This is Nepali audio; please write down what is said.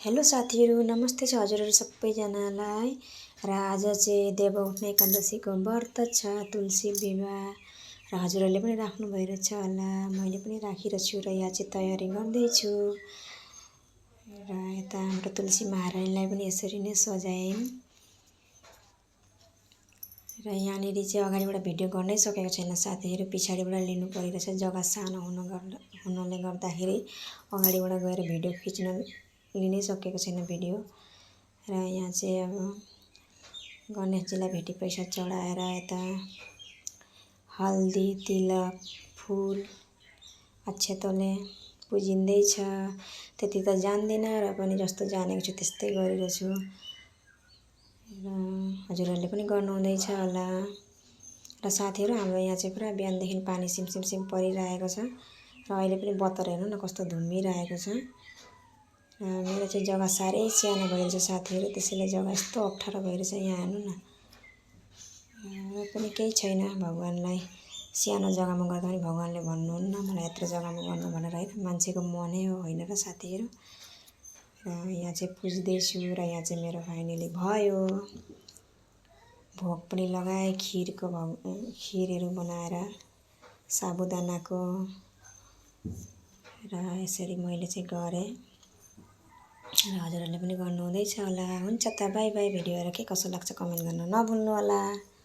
हेलो साथीहरू, नमस्ते छ हजुरहरू सबैजनालाई। र आज चाहिँ देवउठ्ने एकादशीको व्रत छ, तुलसी विवाह र हजुरहरूले पनि राख्नु भइरहेछ होला। मैले पनि राखिरहेको छु र यहाँ चाहिँ तयारी गर्दैछु। र यता हाम्रो तुलसी महारानीलाई पनि यसरी नै सजायौँ। र यहाँनिर चाहिँ अगाडिबाट भिडियो गर्नै सकेको छैन साथीहरू, पछाडिबाट लिनु परिरहेछ। जग्गा सानो हुनाले गर्दाखेरि अगाडिबाट गएर भिडियो खिच्न लिनै सकेको छैन भिडियो। र यहाँ चाहिँ अब गणेशजीलाई भेटी पैसा चढाएर यता हल्दी तिलक फुल अक्षतले पुजिँदैछ। त्यति त जान्दिनँ र पनि जस्तो जानेको छु त्यस्तै गरिरहेछु। र हजुरहरूले पनि गर्नुहुँदैछ होला। र साथीहरू, हाम्रो यहाँ चाहिँ पुरा बिहानदेखि पानी सिमसिम परिरहेको छ र अहिले पनि बतर हेर्नु न कस्तो धुम्मिरहेको छ। मेरो चाहिँ जग्गा साह्रै सानो भइरहेछ साथीहरू, त्यसैले जग्गा यस्तो अप्ठ्यारो भइरहेछ। यहाँ हेर्नु न। र पनि केही छैन, भगवान्लाई सानो जग्गामा गर्दा पनि भगवान्ले भन्नुहुन्न मलाई यत्रो जग्गामा गर्नु भनेर, होइन, मान्छेको मनै हो, होइन र साथीहरू। र यहाँ चाहिँ पुज्दैछु र यहाँ चाहिँ मेरो फाइनली भयो। भोग पनि लगाएँ, खिरहरू बनाएर साबुदानाको। र यसरी मैले चाहिँ गरेँ र हजुरहरूले पनि गर्नुहुँदैछ होला। हुन्छ त, बाई बाई। भिडियो हेरेर के कसो लाग्छ कमेन्ट गर्न नभुल्नु होला।